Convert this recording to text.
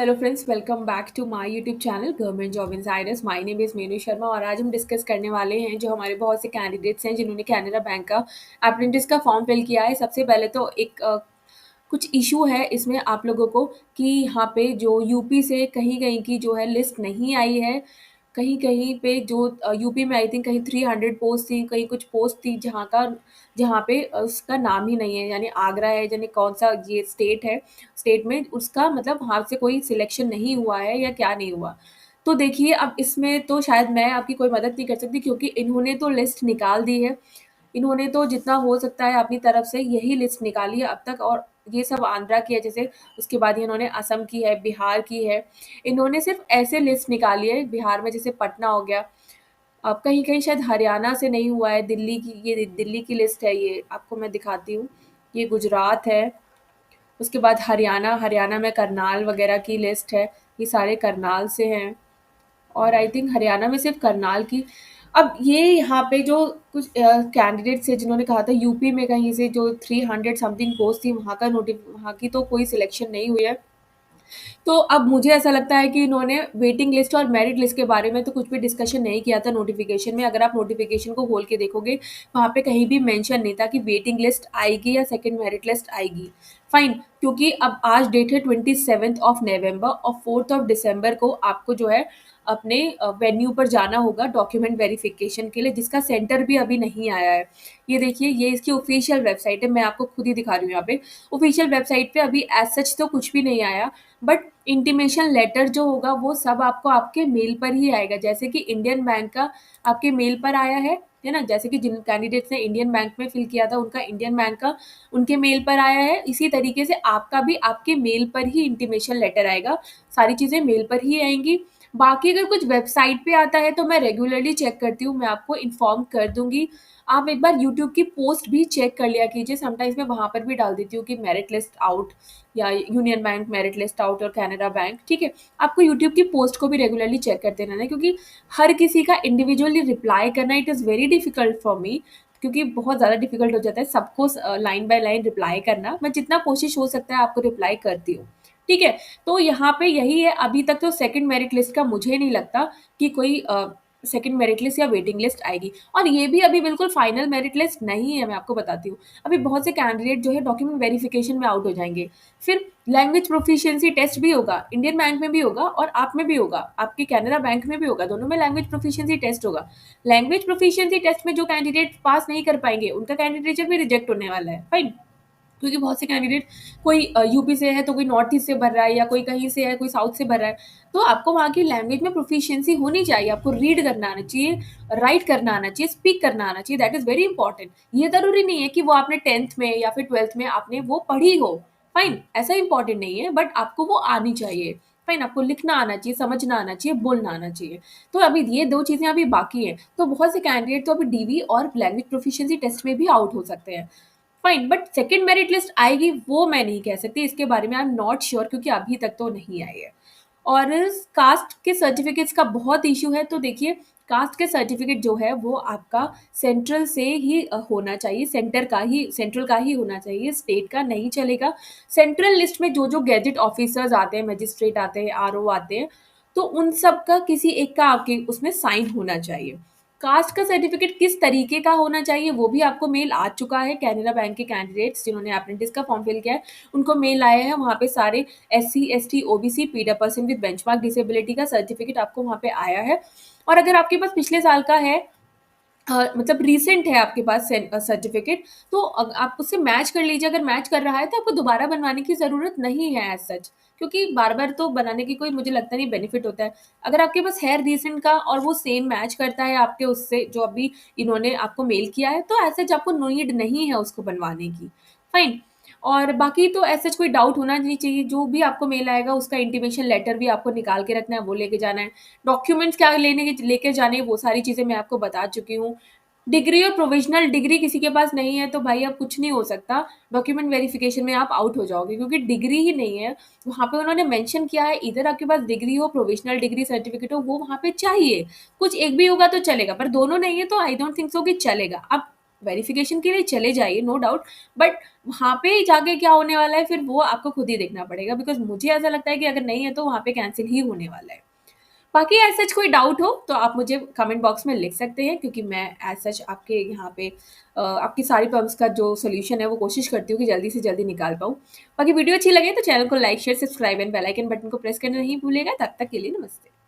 Hello friends, welcome back to my YouTube channel government job insiders. My name is Meenu Sharma और आज हम discuss करने वाले हैं जो हमारे बहुत से कैंडिडेट्स हैं जिन्होंने कैनरा बैंक का अप्रेंटिस का फॉर्म फिल किया है। सबसे पहले तो एक कुछ इशू है इसमें आप लोगों को कि यहाँ पे जो यूपी से कहीं-कहीं की जो है लिस्ट नहीं आई है। कहीं-कहीं पे जो यूपी में आई थिंक कहीं 300 पोस्ट थी, कहीं कुछ पोस्ट थी जहाँ पे उसका नाम ही नहीं है, यानी आगरा है, यानी कौन-सा ये स्टेट है, स्टेट में उसका मतलब वहाँ से कोई सिलेक्शन नहीं हुआ है या क्या नहीं हुआ। तो देखिए अब इसमें तो शायद मैं आपकी कोई मदद नहीं कर सकती क्योंकि इन्होंने तो लिस्ट निकाल दी है। इन्होंने तो जितना हो सकता है अपनी तरफ से यही लिस्ट निकाली है अब तक, और ये सब आंध्रा की है, जैसे उसके बाद ये इन्होंने असम की है, बिहार की है। इन्होंने सिर्फ़ ऐसे लिस्ट निकाली है, बिहार में जैसे पटना हो गया। अब कहीं-कहीं शायद हरियाणा से नहीं हुआ है, ये दिल्ली की लिस्ट है, ये आपको मैं दिखाती हूँ। ये गुजरात है, उसके बाद हरियाणा में करनाल वगैरह की लिस्ट है, ये सारे करनाल से हैं। और आई थिंक हरियाणा में सिर्फ करनाल की। अब ये यहाँ पे जो कुछ कैंडिडेट्स हैं जिन्होंने कहा था यूपी में कहीं से जो 300 समथिंग पोस्ट थी, वहाँ की तो कोई सिलेक्शन नहीं हुई है। तो अब मुझे ऐसा लगता है कि इन्होंने वेटिंग लिस्ट और मेरिट लिस्ट के बारे में तो कुछ भी डिस्कशन नहीं किया था नोटिफिकेशन में। अगर आप नोटिफिकेशन को खोल के देखोगे, वहाँ पे कहीं भी मेंशन नहीं था कि वेटिंग लिस्ट आएगी या सेकंड मेरिट लिस्ट आएगी। फाइन, क्योंकि अब आज डेट है 27th ऑफ नवंबर और 4th ऑफ दिसंबर को आपको जो है अपने वेन्यू पर जाना होगा डॉक्यूमेंट वेरिफिकेशन के लिए, जिसका सेंटर भी अभी नहीं आया है। ये देखिए, ये इसकी ऑफिशियल वेबसाइट है, मैं आपको खुद ही दिखा रही हूँ यहाँ पे। ऑफिशियल वेबसाइट पे अभी एज सच तो कुछ भी नहीं आया, बट इंटीमेशन लेटर जो होगा वो सब आपको आपके मेल पर ही आएगा। जैसे कि इंडियन बैंक का आपके मेल पर आया है ना? जैसे कि जिन कैंडिडेट्स ने इंडियन बैंक में फिल किया था उनका इंडियन बैंक का उनके मेल पर आया है, इसी तरीके से आपका भी आपके मेल पर ही इंटीमेशन लेटर आएगा। सारी चीज़ें मेल पर ही आएंगी। बाकी अगर कुछ वेबसाइट पे आता है तो मैं रेगुलरली चेक करती हूँ, मैं आपको इन्फॉर्म कर दूंगी। आप एक बार यूट्यूब की पोस्ट भी चेक कर लिया कीजिए, समटाइम्स मैं वहाँ पर भी डाल देती हूँ कि मेरिट लिस्ट आउट या union bank merit list out और कैनरा बैंक, ठीक है। आपको यूट्यूब की पोस्ट को भी रेगुलरली चेक करते रहना है क्योंकि हर किसी का इंडिविजुअली रिप्लाई करना it is very difficult for me, क्योंकि बहुत ज़्यादा डिफिकल्ट हो जाता है सबको लाइन बाय लाइन रिप्लाई करना। मैं जितना कोशिश हो सकता है आपको रिप्लाई करती हूँ, ठीक है। तो यहाँ पे यही है, अभी तक तो सेकंड मेरिट लिस्ट का मुझे नहीं लगता कि कोई सेकंड मेरिट लिस्ट या वेटिंग लिस्ट आएगी, और ये भी अभी बिल्कुल फाइनल मेरिट लिस्ट नहीं है, मैं आपको बताती हूँ। अभी बहुत से कैंडिडेट जो है डॉक्यूमेंट वेरिफिकेशन में आउट हो जाएंगे। फिर लैंग्वेज प्रोफिशिएंसी टेस्ट भी होगा, इंडियन बैंक में भी होगा और आप में भी होगा, आपके कैनरा बैंक में भी होगा, दोनों में लैंग्वेज प्रोफिशिएंसी टेस्ट होगा। लैंग्वेज प्रोफिशिएंसी टेस्ट में जो कैंडिडेट पास नहीं कर पाएंगे उनका कैंडिडेचर भी रिजेक्ट होने वाला है, फाइन। क्योंकि बहुत से कैंडिडेट कोई यूपी से है तो कोई नॉर्थ ईस्ट से भर रहा है, या कोई कहीं से है, कोई साउथ से भर रहा है। तो आपको वहाँ की लैंग्वेज में प्रोफिशिएंसी होनी चाहिए, आपको रीड करना आना चाहिए, राइट करना आना चाहिए, स्पीक करना आना चाहिए, दैट इज़ वेरी इंपॉर्टेंट। ये ज़रूरी नहीं है कि वो आपने 10th में या फिर 12th में आपने वो पढ़ी हो, फाइन, ऐसा इंपॉर्टेंट नहीं है, बट आपको वो आनी चाहिए। फाइन, आपको लिखना आना चाहिए, समझना आना चाहिए, बोलना आना चाहिए। तो अभी ये 2 चीज़ें अभी बाकी हैं, तो बहुत से कैंडिडेट तो अभी डीवी और लैंग्वेज प्रोफिशिएंसी टेस्ट में भी आउट हो सकते हैं। Fine, but second merit list आएगी वो मैं नहीं कह सकती, इसके बारे में आई एम नॉट श्योर क्योंकि अभी तक तो नहीं आई है। और कास्ट के सर्टिफिकेट्स का बहुत इशू है। तो देखिए, कास्ट के सर्टिफिकेट जो है वो आपका सेंट्रल से ही होना चाहिए, सेंट्रल का ही होना चाहिए, स्टेट का नहीं चलेगा। सेंट्रल लिस्ट में जो जो गैजेट ऑफिसर्स आते हैं, मजिस्ट्रेट आते हैं, आरओ आते हैं, तो उन सब का किसी एक का आपके उसमें साइन होना चाहिए। कास्ट का सर्टिफिकेट किस तरीके का होना चाहिए वो भी आपको मेल आ चुका है। कैनरा बैंक के कैंडिडेट्स जिन्होंने अप्रेंटिस का फॉर्म फिल किया है उनको मेल आया है, वहाँ पे सारे SC ST OBC PW person with benchmark disability का सर्टिफिकेट आपको वहाँ पे आया है। और अगर आपके पास पिछले साल का है, मतलब रीसेंट है आपके पास सर्टिफिकेट, तो आप उससे मैच कर लीजिए। अगर मैच कर रहा है तो आपको दोबारा बनवाने की ज़रूरत नहीं है एज सच, क्योंकि बार बार तो बनाने की कोई मुझे लगता नहीं बेनिफिट होता है। अगर आपके पास है रीसेंट का और वो सेम मैच करता है आपके उससे जो अभी इन्होंने आपको मेल किया है, तो एज सच आपको नीड नहीं है उसको बनवाने की, फाइन। और बाकी तो ऐसा कोई डाउट होना नहीं चाहिए। जो भी आपको मेल आएगा उसका इंटीमेशन लेटर भी आपको निकाल के रखना है, वो लेके जाना है। डॉक्यूमेंट्स क्या लेके जाने हैं वो सारी चीज़ें मैं आपको बता चुकी हूँ। डिग्री और प्रोविजनल डिग्री किसी के पास नहीं है तो भाई अब कुछ नहीं हो सकता, डॉक्यूमेंट वेरिफिकेशन में आप आउट हो जाओगे क्योंकि डिग्री ही नहीं है। वहाँ पे उन्होंने मेंशन किया है इधर आपके पास डिग्री हो, प्रोविजनल डिग्री सर्टिफिकेट हो, वो वहाँ पे चाहिए। कुछ एक भी होगा तो चलेगा, पर दोनों नहीं है तो आई डोंट थिंक सो कि चलेगा। अब वेरिफिकेशन के लिए चले जाइए, नो डाउट, बट वहाँ पे जाके क्या होने वाला है फिर वो आपको खुद ही देखना पड़ेगा, बिकॉज़ मुझे ऐसा लगता है कि अगर नहीं है तो वहाँ पे कैंसल ही होने वाला है। बाकी एज़ सच कोई डाउट हो तो आप मुझे कमेंट बॉक्स में लिख सकते हैं, क्योंकि मैं एज़ सच आपके यहाँ पे आपकी सारी प्रॉब्लम्स का जो सॉल्यूशन है वो कोशिश करती हूँ कि जल्दी से जल्दी निकाल पाऊँ। बाकी वीडियो अच्छी लगे तो चैनल को like, share, subscribe and bell icon button को प्रेस करना नहीं भूलिएगा। तब तक के लिए नमस्ते।